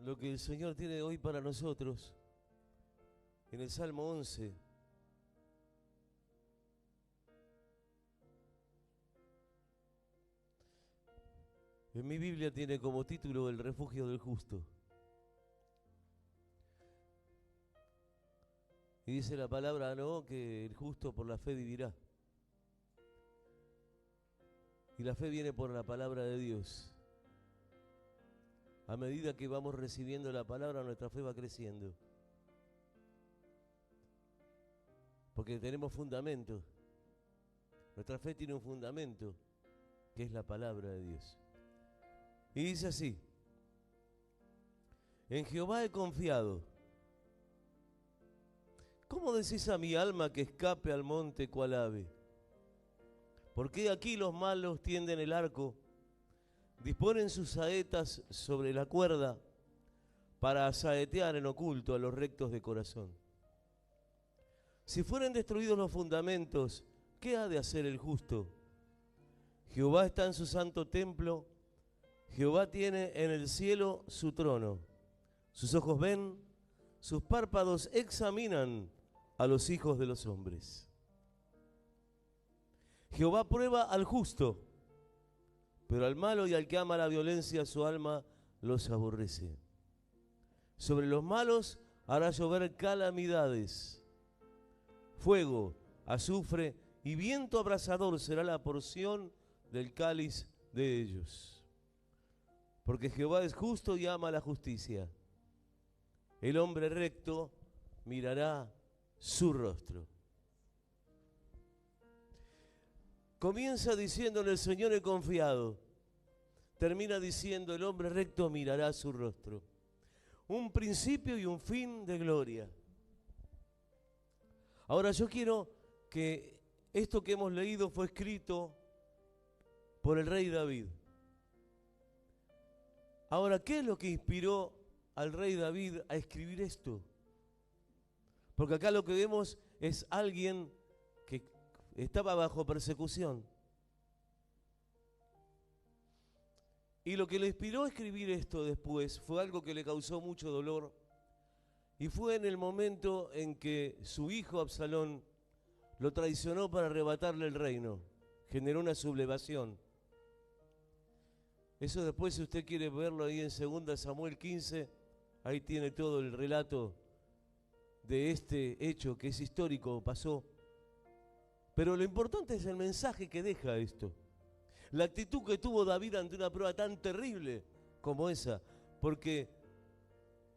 lo que el Señor tiene hoy para nosotros en el Salmo 11. En mi Biblia tiene como título El refugio del justo. Y dice la palabra, ¿no?, que el justo por la fe vivirá. Y la fe viene por la palabra de Dios. A medida que vamos recibiendo la palabra, nuestra fe va creciendo. Porque tenemos fundamento. Nuestra fe tiene un fundamento, que es la palabra de Dios. Y dice así: en Jehová he confiado. ¿Cómo decís a mi alma que escape al monte cual ave? Porque aquí los malos tienden el arco, disponen sus saetas sobre la cuerda para saetear en oculto a los rectos de corazón. Si fueren destruidos los fundamentos, ¿qué ha de hacer el justo? Jehová está en su santo templo, Jehová tiene en el cielo su trono. Sus ojos ven, sus párpados examinan a los hijos de los hombres. Jehová prueba al justo, pero al malo y al que ama la violencia su alma los aborrece. Sobre los malos hará llover calamidades. Fuego, azufre y viento abrasador será la porción del cáliz de ellos. Porque Jehová es justo y ama la justicia. El hombre recto mirará su rostro. Comienza diciendo: en el Señor he confiado. Termina diciendo: el hombre recto mirará su rostro. Un principio y un fin de gloria. Ahora yo quiero que esto que hemos leído fue escrito por el rey David. Ahora, ¿qué es lo que inspiró al rey David a escribir esto? Porque acá lo que vemos es alguien que estaba bajo persecución. Y lo que le inspiró a escribir esto después fue algo que le causó mucho dolor. Y fue en el momento en que su hijo Absalón lo traicionó para arrebatarle el reino. Generó una sublevación. Eso después, si usted quiere verlo ahí en 2 Samuel 15, ahí tiene todo el relato de este hecho que es histórico, pasó. Pero lo importante es el mensaje que deja esto. La actitud que tuvo David ante una prueba tan terrible como esa. Porque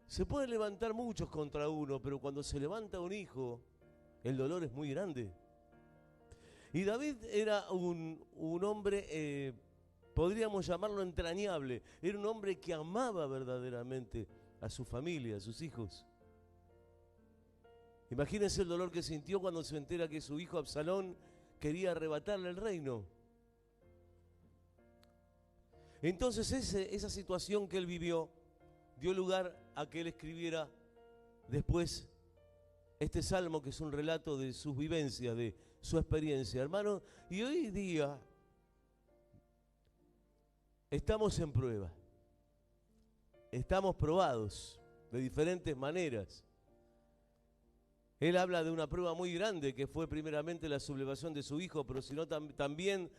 se pueden levantar muchos contra uno, pero cuando se levanta un hijo, el dolor es muy grande. Y David era un hombre, podríamos llamarlo entrañable. Era un hombre que amaba verdaderamente a su familia, a sus hijos. Imagínense el dolor que sintió cuando se entera que su hijo Absalón quería arrebatarle el reino. Entonces esa situación que él vivió dio lugar a que él escribiera después este salmo, que es un relato de sus vivencias, de su experiencia, hermano. Y hoy día estamos en prueba, estamos probados de diferentes maneras. Él habla de una prueba muy grande que fue primeramente la sublevación de su hijo, pero sino también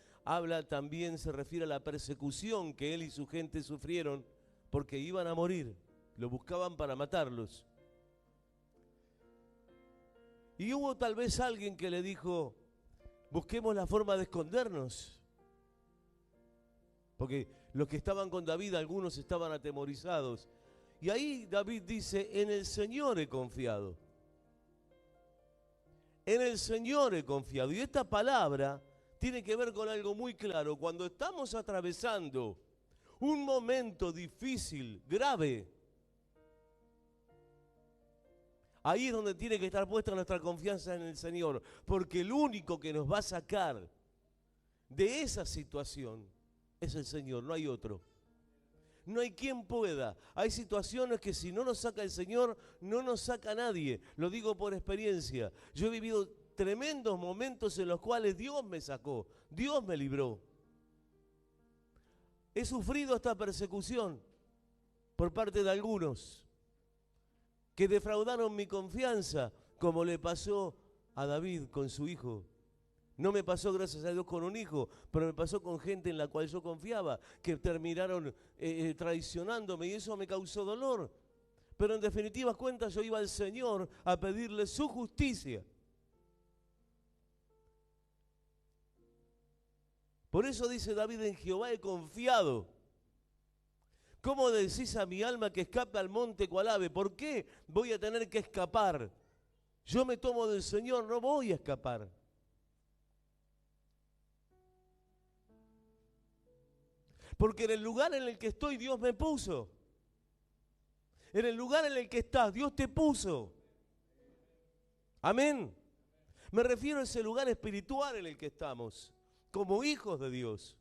se refiere a la persecución que él y su gente sufrieron porque iban a morir, lo buscaban para matarlos. Y hubo tal vez alguien que le dijo: busquemos la forma de escondernos. Porque los que estaban con David, algunos estaban atemorizados. Y ahí David dice: en el Señor he confiado. En el Señor he confiado. Y esta palabra tiene que ver con algo muy claro. Cuando estamos atravesando un momento difícil, grave, ahí es donde tiene que estar puesta nuestra confianza en el Señor. Porque el único que nos va a sacar de esa situación es el Señor, no hay otro. No hay quien pueda. Hay situaciones que si no nos saca el Señor, no nos saca nadie. Lo digo por experiencia. Yo he vivido tremendos momentos en los cuales Dios me sacó, Dios me libró. He sufrido esta persecución. por parte de algunos que defraudaron mi confianza, como le pasó a David con su hijo. No me pasó, gracias a Dios, con un hijo, pero me pasó con gente en la cual yo confiaba, que terminaron traicionándome, y eso me causó dolor. Pero en definitivas cuentas yo iba al Señor a pedirle su justicia. Por eso dice David: en Jehová he confiado. ¿Cómo decís a mi alma que escape al monte cual ave? ¿Por qué voy a tener que escapar? Yo me tomo del Señor, no voy a escapar. Porque en el lugar en el que estoy, Dios me puso. En el lugar en el que estás, Dios te puso. Amén. Me refiero a ese lugar espiritual en el que estamos, como hijos de Dios.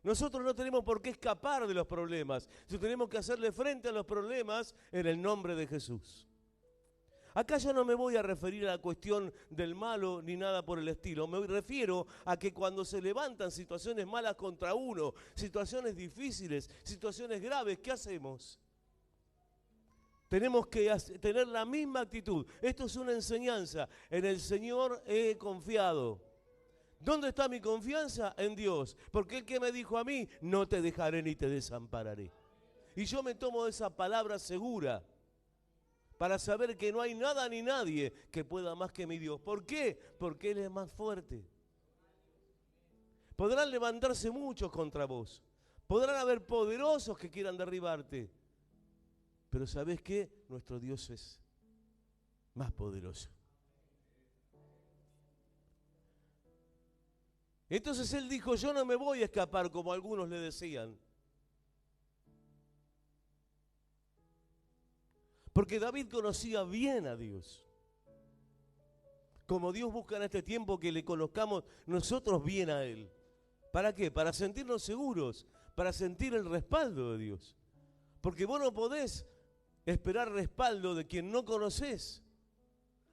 Nosotros no tenemos por qué escapar de los problemas, sino tenemos que hacerle frente a los problemas en el nombre de Jesús. Acá yo no me voy a referir a la cuestión del malo ni nada por el estilo. Me refiero a que cuando se levantan situaciones malas contra uno, situaciones difíciles, situaciones graves, ¿qué hacemos? Tenemos que tener la misma actitud. Esto es una enseñanza. En el Señor he confiado. ¿Dónde está mi confianza? En Dios. Porque Él que me dijo a mí: no te dejaré ni te desampararé. Y yo me tomo esa palabra segura para saber que no hay nada ni nadie que pueda más que mi Dios. ¿Por qué? Porque Él es más fuerte. Podrán levantarse muchos contra vos. Podrán haber poderosos que quieran derribarte. Pero ¿sabés qué? Nuestro Dios es más poderoso. Entonces Él dijo: yo no me voy a escapar, como algunos le decían. Porque David conocía bien a Dios. Como Dios busca en este tiempo que le conozcamos nosotros bien a Él. ¿Para qué? Para sentirnos seguros, para sentir el respaldo de Dios. Porque vos no podés esperar respaldo de quien no conocés.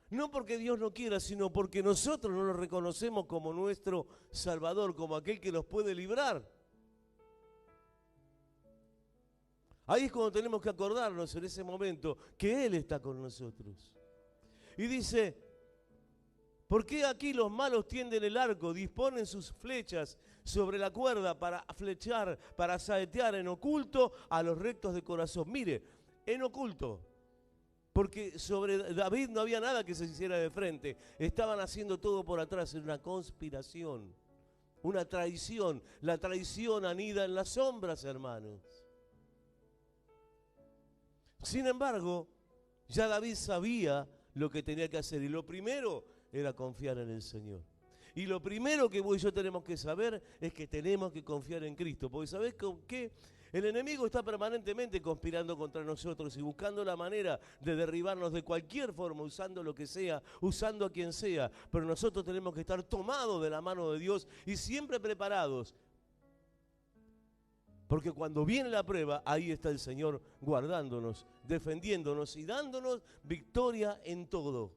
No porque Dios no quiera, sino porque nosotros no lo reconocemos como nuestro Salvador, como aquel que nos puede librar. Ahí es cuando tenemos que acordarnos en ese momento que Él está con nosotros. Y dice: ¿por qué aquí los malos tienden el arco, disponen sus flechas sobre la cuerda para flechar, para saetear en oculto a los rectos de corazón? Mire, en oculto, porque sobre David no había nada que se hiciera de frente. Estaban haciendo todo por atrás, en una conspiración, una traición. La traición anida en las sombras, hermanos. Sin embargo, ya David sabía lo que tenía que hacer, y lo primero era confiar en el Señor. Y lo primero que vos y yo tenemos que saber es que tenemos que confiar en Cristo, porque ¿sabés con qué? El enemigo está permanentemente conspirando contra nosotros y buscando la manera de derribarnos de cualquier forma, usando lo que sea, usando a quien sea. Pero nosotros tenemos que estar tomados de la mano de Dios y siempre preparados. Porque cuando viene la prueba, ahí está el Señor guardándonos, defendiéndonos y dándonos victoria en todo.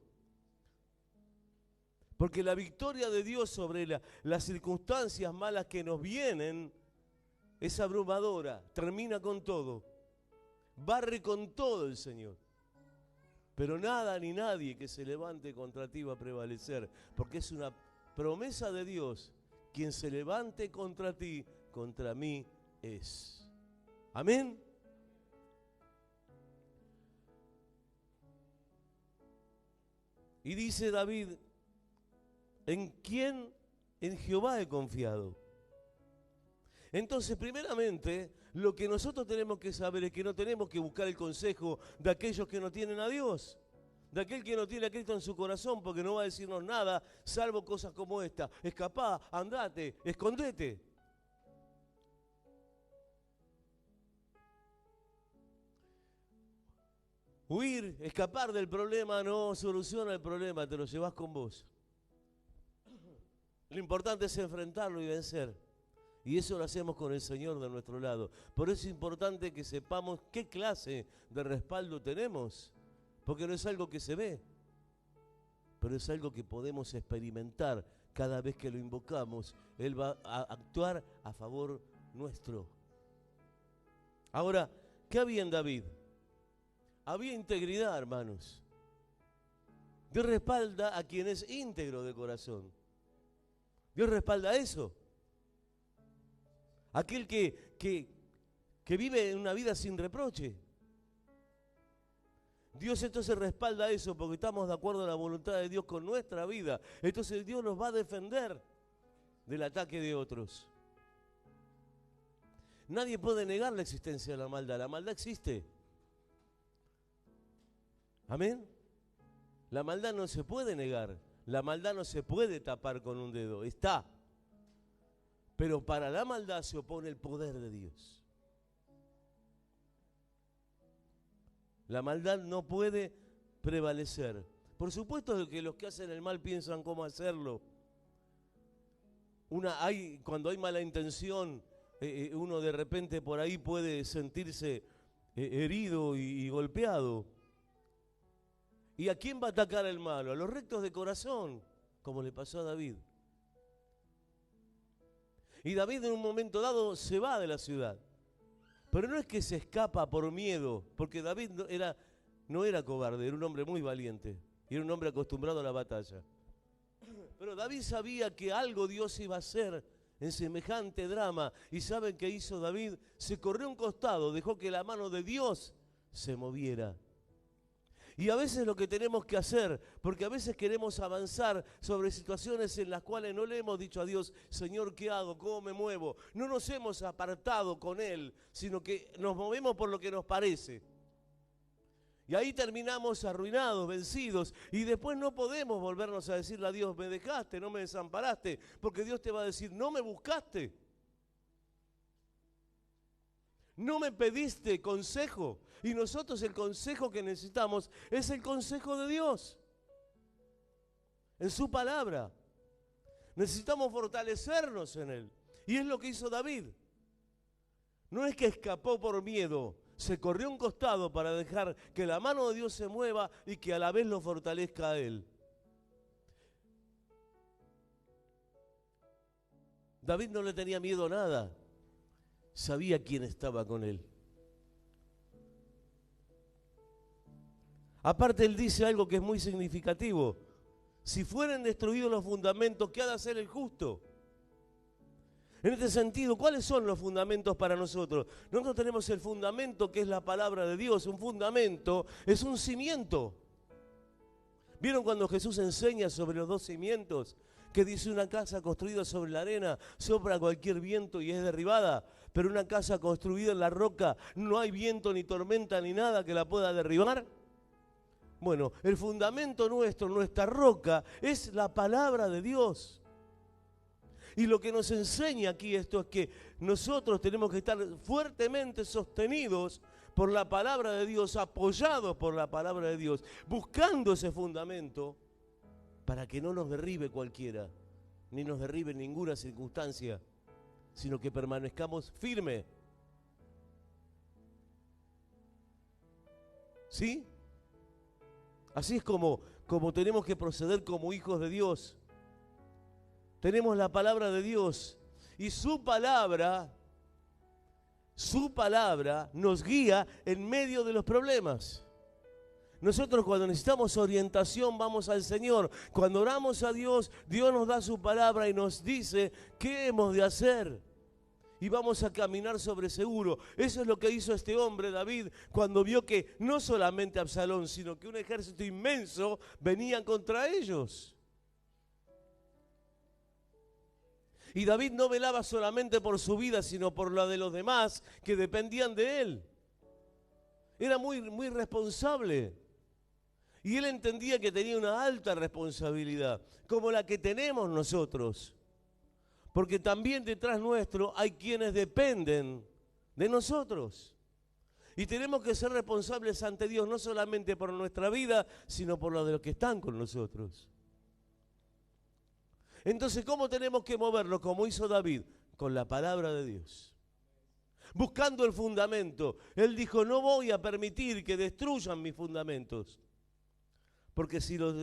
Porque la victoria de Dios sobre las circunstancias malas que nos vienen es abrumadora, termina con todo, barre con todo el Señor. Pero nada ni nadie que se levante contra ti va a prevalecer, porque es una promesa de Dios: quien se levante contra ti, contra mí es. Amén. Y dice David: ¿en quién? En Jehová he confiado. Entonces, primeramente, lo que nosotros tenemos que saber es que no tenemos que buscar el consejo de aquellos que no tienen a Dios, de aquel que no tiene a Cristo en su corazón, porque no va a decirnos nada, salvo cosas como esta: escapá, andate, escondete. Huir, escapar del problema no soluciona el problema, te lo llevas con vos. Lo importante es enfrentarlo y vencer. Y eso lo hacemos con el Señor de nuestro lado. Por eso es importante que sepamos qué clase de respaldo tenemos. Porque no es algo que se ve, pero es algo que podemos experimentar cada vez que lo invocamos. Él va a actuar a favor nuestro. Ahora, ¿qué había en David? Había integridad, hermanos. Dios respalda a quien es íntegro de corazón. Dios respalda eso. Aquel que vive una vida sin reproche. Dios entonces respalda eso porque estamos de acuerdo a la voluntad de Dios con nuestra vida. Entonces Dios nos va a defender del ataque de otros. Nadie puede negar la existencia de la maldad. La maldad existe. ¿Amén? La maldad no se puede negar. La maldad no se puede tapar con un dedo. Está. Pero para la maldad se opone el poder de Dios. La maldad no puede prevalecer. Por supuesto que los que hacen el mal piensan cómo hacerlo. Cuando hay mala intención, uno de repente por ahí puede sentirse herido y golpeado. ¿Y a quién va a atacar el malo? A los rectos de corazón, como le pasó a David. Y David en un momento dado se va de la ciudad. Pero no es que se escapa por miedo, porque David no era cobarde, era un hombre muy valiente. Y era un hombre acostumbrado a la batalla. Pero David sabía que algo Dios iba a hacer en semejante drama. ¿Y saben qué hizo David? Se corrió a un costado, dejó que la mano de Dios se moviera. Y a veces lo que tenemos que hacer, porque a veces queremos avanzar sobre situaciones en las cuales no le hemos dicho a Dios, Señor, ¿qué hago? ¿Cómo me muevo? No nos hemos apartado con Él, sino que nos movemos por lo que nos parece. Y ahí terminamos arruinados, vencidos, y después no podemos volvernos a decirle a Dios, me dejaste, no me desamparaste, porque Dios te va a decir, no me buscaste. No me pediste consejo. Y nosotros el consejo que necesitamos es el consejo de Dios. En su palabra. Necesitamos fortalecernos en Él. Y es lo que hizo David. No es que escapó por miedo. Se corrió a un costado para dejar que la mano de Dios se mueva y que a la vez lo fortalezca a Él. David no le tenía miedo a nada. Sabía quién estaba con él. Aparte él dice algo que es muy significativo. Si fueren destruidos los fundamentos, ¿qué ha de hacer el justo? En este sentido, ¿cuáles son los fundamentos para nosotros? Nosotros tenemos el fundamento que es la palabra de Dios. Un fundamento es un cimiento. ¿Vieron cuando Jesús enseña sobre los dos cimientos? Que dice una casa construida sobre la arena, sopla cualquier viento y es derribada. Pero una casa construida en la roca, no hay viento ni tormenta ni nada que la pueda derribar. Bueno, el fundamento nuestro, nuestra roca, es la palabra de Dios. Y lo que nos enseña aquí esto es que nosotros tenemos que estar fuertemente sostenidos por la palabra de Dios, apoyados por la palabra de Dios, buscando ese fundamento para que no nos derribe cualquiera, ni nos derribe ninguna circunstancia, sino que permanezcamos firmes. ¿Sí? Así es como tenemos que proceder como hijos de Dios. Tenemos la palabra de Dios y su palabra nos guía en medio de los problemas. Nosotros cuando necesitamos orientación vamos al Señor. Cuando oramos a Dios, Dios nos da su palabra y nos dice qué hemos de hacer. Y vamos a caminar sobre seguro. Eso es lo que hizo este hombre, David, cuando vio que no solamente Absalón, sino que un ejército inmenso venía contra ellos. Y David no velaba solamente por su vida, sino por la de los demás que dependían de él. Era muy, muy responsable. Y él entendía que tenía una alta responsabilidad, como la que tenemos nosotros. Porque también detrás nuestro hay quienes dependen de nosotros. Y tenemos que ser responsables ante Dios, no solamente por nuestra vida, sino por la de los que están con nosotros. Entonces, ¿cómo tenemos que moverlo? Como hizo David, con la palabra de Dios. Buscando el fundamento. Él dijo, no voy a permitir que destruyan mis fundamentos. Porque si los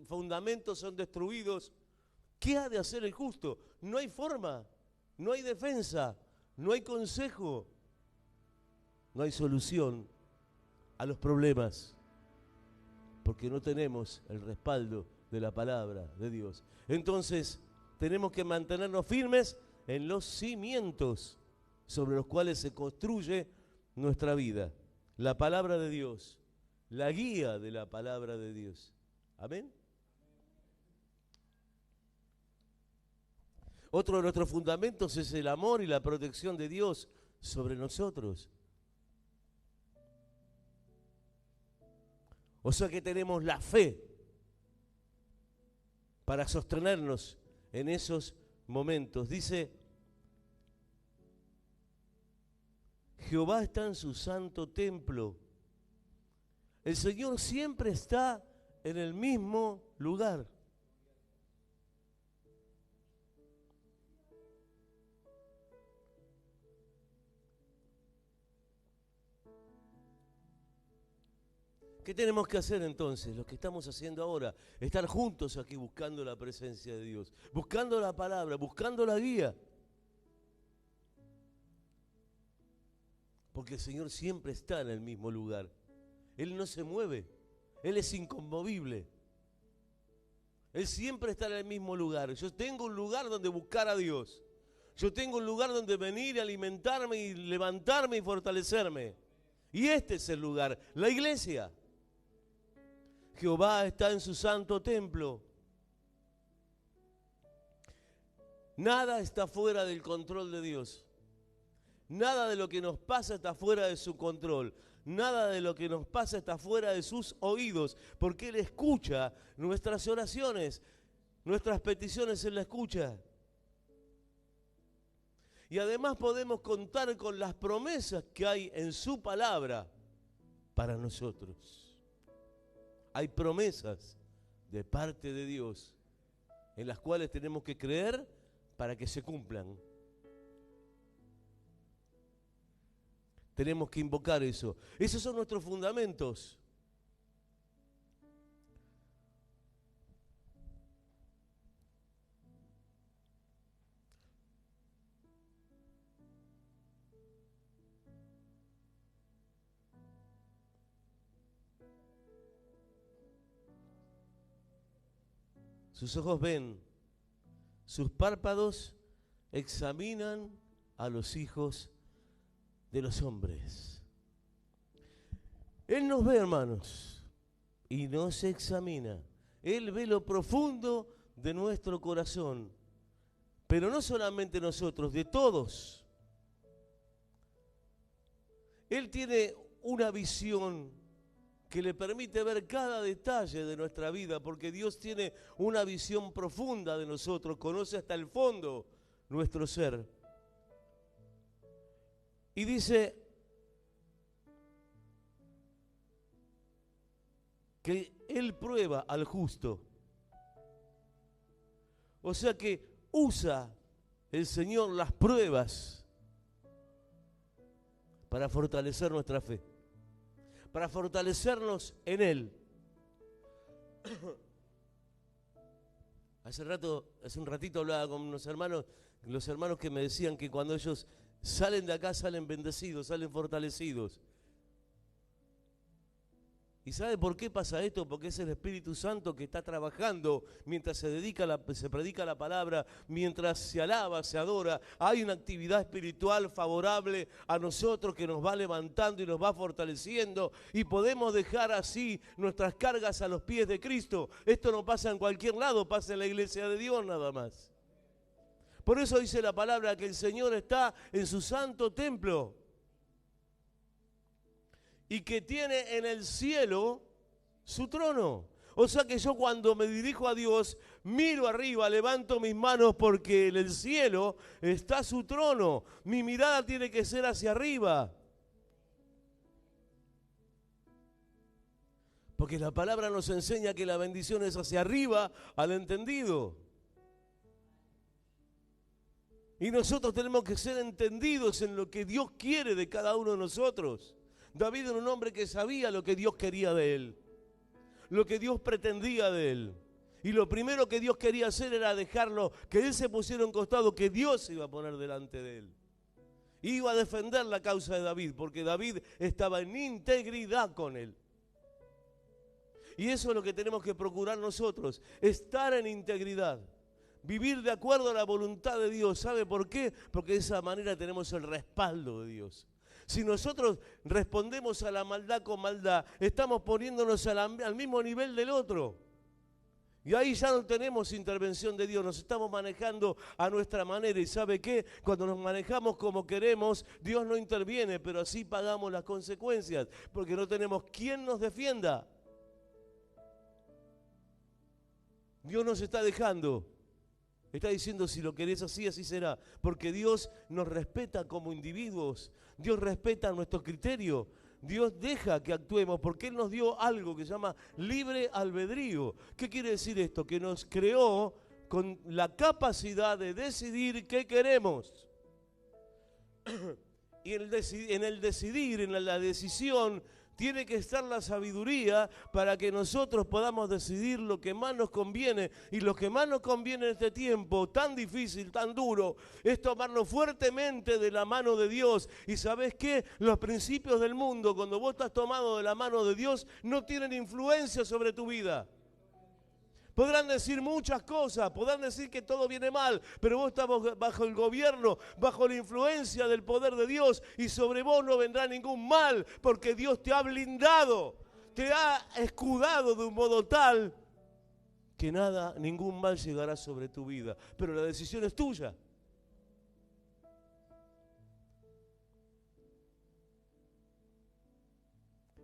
fundamentos son destruidos, ¿qué ha de hacer el justo? No hay forma, no hay defensa, no hay consejo. no hay solución a los problemas, porque no tenemos el respaldo de la palabra de Dios. Entonces, tenemos que mantenernos firmes en los cimientos sobre los cuales se construye nuestra vida. La palabra de Dios, la guía de la palabra de Dios. Amén. Otro de nuestros fundamentos es el amor y la protección de Dios sobre nosotros. O sea que tenemos la fe para sostenernos en esos momentos. Dice, Jehová está en su santo templo. El Señor siempre está en el mismo lugar. ¿Qué tenemos que hacer entonces? Lo que estamos haciendo ahora, estar juntos aquí buscando la presencia de Dios, buscando la palabra, buscando la guía. Porque el Señor siempre está en el mismo lugar. Él no se mueve, Él es inconmovible. Él siempre está en el mismo lugar. Yo tengo un lugar donde buscar a Dios. Yo tengo un lugar donde venir, alimentarme y levantarme y fortalecerme. Y este es el lugar, la iglesia. Jehová está en su santo templo. Nada está fuera del control de Dios. Nada de lo que nos pasa está fuera de su control. Nada de lo que nos pasa está fuera de sus oídos, porque Él escucha nuestras oraciones, nuestras peticiones Él las escucha. Y además podemos contar con las promesas que hay en su palabra para nosotros. Hay promesas de parte de Dios en las cuales tenemos que creer para que se cumplan. Tenemos que invocar eso. Esos son nuestros fundamentos. Sus ojos ven, sus párpados examinan a los hijos de los hombres. Él nos ve, hermanos, y nos examina. Él ve lo profundo de nuestro corazón, pero no solamente nosotros, de todos. Él tiene una visión que le permite ver cada detalle de nuestra vida, porque Dios tiene una visión profunda de nosotros, conoce hasta el fondo nuestro ser. Y dice que Él prueba al justo. O sea que usa el Señor las pruebas para fortalecer nuestra fe, para fortalecernos en Él. Hace un ratito hablaba con unos hermanos, los hermanos que me decían que cuando ellos salen de acá salen bendecidos, salen fortalecidos. ¿Y sabe por qué pasa esto? Porque es el Espíritu Santo que está trabajando mientras se predica la palabra, mientras se alaba, se adora. Hay una actividad espiritual favorable a nosotros que nos va levantando y nos va fortaleciendo, y podemos dejar así nuestras cargas a los pies de Cristo. Esto no pasa en cualquier lado, pasa en la iglesia de Dios nada más. Por eso dice la palabra que el Señor está en su santo templo y que tiene en el cielo su trono. O sea que yo cuando me dirijo a Dios, miro arriba, levanto mis manos porque en el cielo está su trono. Mi mirada tiene que ser hacia arriba. Porque la palabra nos enseña que la bendición es hacia arriba al entendido. Y nosotros tenemos que ser entendidos en lo que Dios quiere de cada uno de nosotros. David era un hombre que sabía lo que Dios quería de él, lo que Dios pretendía de él. Y lo primero que Dios quería hacer era dejarlo, que él se pusiera a un costado, que Dios se iba a poner delante de él. Iba a defender la causa de David, porque David estaba en integridad con él. Y eso es lo que tenemos que procurar nosotros, estar en integridad. Vivir de acuerdo a la voluntad de Dios. ¿Sabe por qué? Porque de esa manera tenemos el respaldo de Dios. Si nosotros respondemos a la maldad con maldad, estamos poniéndonos al mismo nivel del otro. Y ahí ya no tenemos intervención de Dios, nos estamos manejando a nuestra manera. ¿Y sabe qué? Cuando nos manejamos como queremos, Dios no interviene, pero así pagamos las consecuencias, porque no tenemos quien nos defienda. Dios nos está dejando. Está diciendo, si lo querés así, así será. Porque Dios nos respeta como individuos. Dios respeta nuestro criterio. Dios deja que actuemos porque Él nos dio algo que se llama libre albedrío. ¿Qué quiere decir esto? Que nos creó con la capacidad de decidir qué queremos. Y en el decidir, en la decisión, tiene que estar la sabiduría para que nosotros podamos decidir lo que más nos conviene. Y lo que más nos conviene en este tiempo tan difícil, tan duro, es tomarnos fuertemente de la mano de Dios. Y ¿sabés qué? Los principios del mundo, cuando vos estás tomado de la mano de Dios, no tienen influencia sobre tu vida. Podrán decir muchas cosas, podrán decir que todo viene mal, pero vos estás bajo el gobierno, bajo la influencia del poder de Dios, y sobre vos no vendrá ningún mal, porque Dios te ha blindado, te ha escudado de un modo tal que nada, ningún mal llegará sobre tu vida. Pero la decisión es tuya.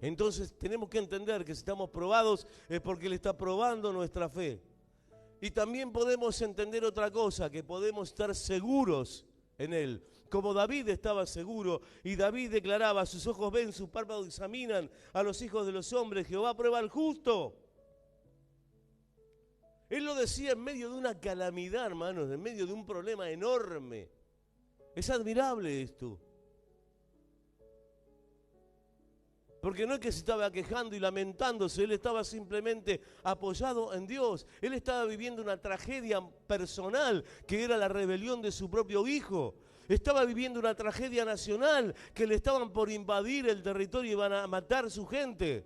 Entonces tenemos que entender que si estamos probados es porque Él está probando nuestra fe. Y también podemos entender otra cosa, que podemos estar seguros en Él. Como David estaba seguro, y David declaraba, sus ojos ven, sus párpados examinan a los hijos de los hombres, Jehová prueba al justo. Él lo decía en medio de una calamidad, hermanos, en medio de un problema enorme. Es admirable esto. Porque no es que se estaba quejando y lamentándose, él estaba simplemente apoyado en Dios. Él estaba viviendo una tragedia personal, que era la rebelión de su propio hijo. Estaba viviendo una tragedia nacional, que le estaban por invadir el territorio y iban a matar a su gente.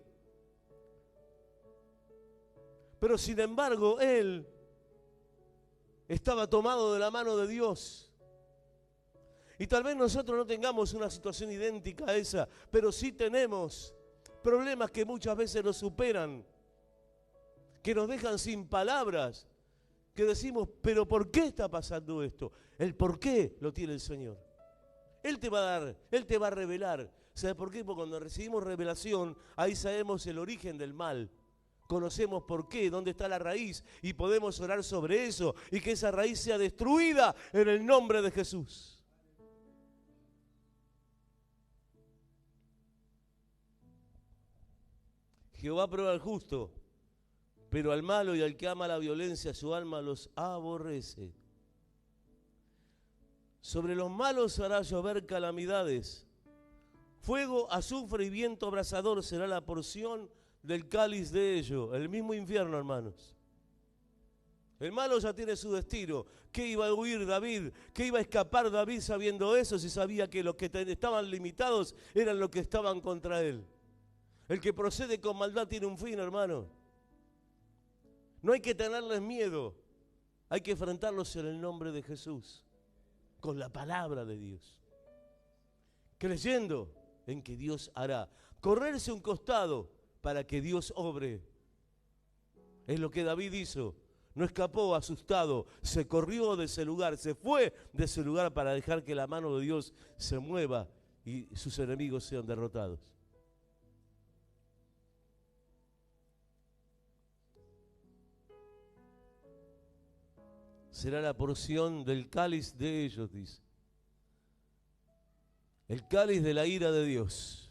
Pero sin embargo, él estaba tomado de la mano de Dios. Y tal vez nosotros no tengamos una situación idéntica a esa, pero sí tenemos problemas que muchas veces nos superan, que nos dejan sin palabras, que decimos, pero ¿por qué está pasando esto? El por qué lo tiene el Señor. Él te va a dar, Él te va a revelar. ¿Sabe por qué? Porque cuando recibimos revelación, ahí sabemos el origen del mal. Conocemos por qué, dónde está la raíz, y podemos orar sobre eso, y que esa raíz sea destruida en el nombre de Jesús. Jehová prueba al justo, pero al malo y al que ama la violencia, su alma los aborrece. Sobre los malos hará llover calamidades. Fuego, azufre y viento abrasador será la porción del cáliz de ellos. El mismo infierno, hermanos. El malo ya tiene su destino. ¿Qué iba a huir David? ¿Qué iba a escapar David sabiendo eso, si sabía que los que estaban limitados eran los que estaban contra él? El que procede con maldad tiene un fin, hermano. No hay que tenerles miedo. Hay que enfrentarlos en el nombre de Jesús, con la palabra de Dios, creyendo en que Dios hará. Correrse un costado para que Dios obre. Es lo que David hizo. No escapó asustado, se corrió de ese lugar, se fue de ese lugar para dejar que la mano de Dios se mueva y sus enemigos sean derrotados. Será la porción del cáliz de ellos, dice. El cáliz de la ira de Dios.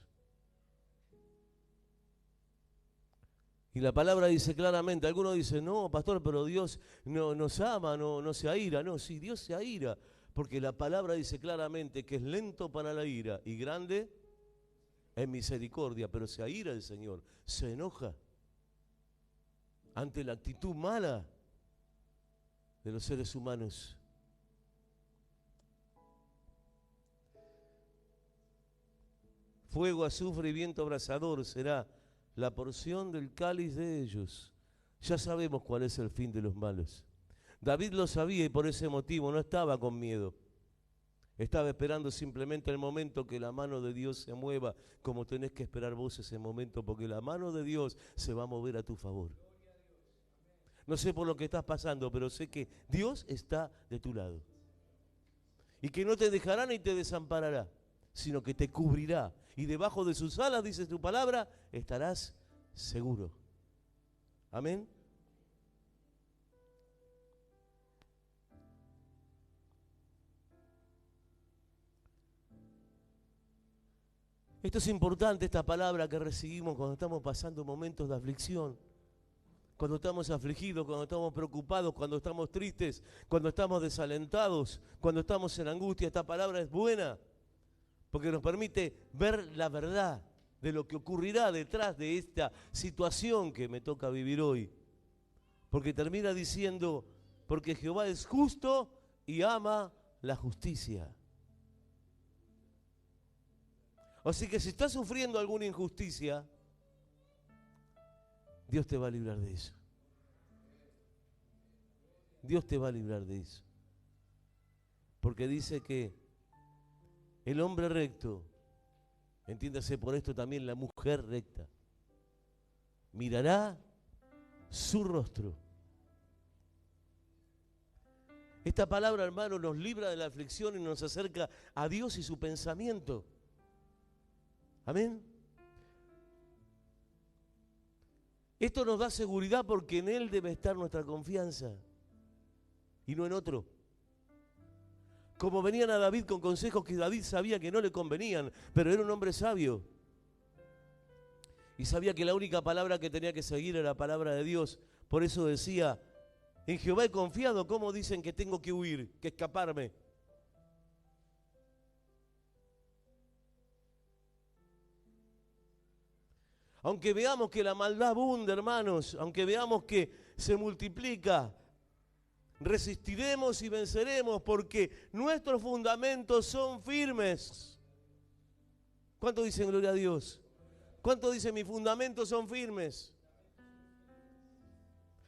Y la palabra dice claramente, algunos dicen, no, pastor, pero Dios no nos ama, no se aira. No, sí, Dios se aira, porque la palabra dice claramente que es lento para la ira y grande en misericordia, pero se aira el Señor, se enoja ante la actitud mala de los seres humanos. fuego, azufre y viento abrasador será la porción del cáliz de ellos. Ya sabemos cuál es el fin de los malos. David lo sabía y por ese motivo no estaba con miedo. Estaba esperando simplemente el momento que la mano de Dios se mueva, como tenés que esperar vos ese momento, porque la mano de Dios se va a mover a tu favor. No sé por lo que estás pasando, pero sé que Dios está de tu lado. Y que no te dejará ni te desamparará, sino que te cubrirá. Y debajo de sus alas, dice tu palabra, estarás seguro. Amén. Esto es importante, esta palabra que recibimos cuando estamos pasando momentos de aflicción, cuando estamos afligidos, cuando estamos preocupados, cuando estamos tristes, cuando estamos desalentados, cuando estamos en angustia. Esta palabra es buena porque nos permite ver la verdad de lo que ocurrirá detrás de esta situación que me toca vivir hoy. Porque termina diciendo, porque Jehová es justo y ama la justicia. Así que si estás sufriendo alguna injusticia, Dios te va a librar de eso. Dios te va a librar de eso. Porque dice que el hombre recto, entiéndase por esto también la mujer recta, mirará su rostro. Esta palabra, hermano, nos libra de la aflicción y nos acerca a Dios y su pensamiento. Amén. Esto nos da seguridad porque en Él debe estar nuestra confianza y no en otro. Como venían a David con consejos que David sabía que no le convenían, pero era un hombre sabio. Y sabía que la única palabra que tenía que seguir era la palabra de Dios. Por eso decía, en Jehová he confiado. ¿Cómo dicen que tengo que huir, que escaparme? Aunque veamos que la maldad abunda, hermanos, aunque veamos que se multiplica, resistiremos y venceremos porque nuestros fundamentos son firmes. ¿Cuánto dicen gloria a Dios? ¿Cuánto dicen mis fundamentos son firmes?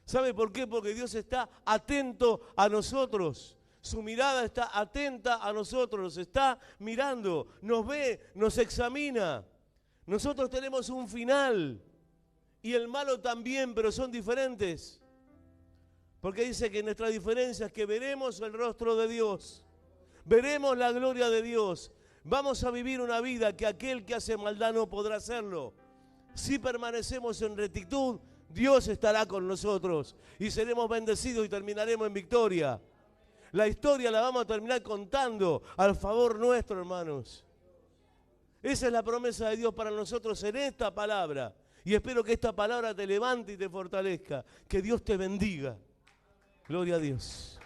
¿Sabe por qué? Porque Dios está atento a nosotros. Su mirada está atenta a nosotros, nos está mirando, nos ve, nos examina. Nosotros tenemos un final y el malo también, pero son diferentes. Porque dice que nuestra diferencia es que veremos el rostro de Dios, veremos la gloria de Dios. Vamos a vivir una vida que aquel que hace maldad no podrá hacerlo. Si permanecemos en rectitud, Dios estará con nosotros y seremos bendecidos y terminaremos en victoria. La historia la vamos a terminar contando al favor nuestro, hermanos. Esa es la promesa de Dios para nosotros en esta palabra. Y espero que esta palabra te levante y te fortalezca. Que Dios te bendiga. Gloria a Dios.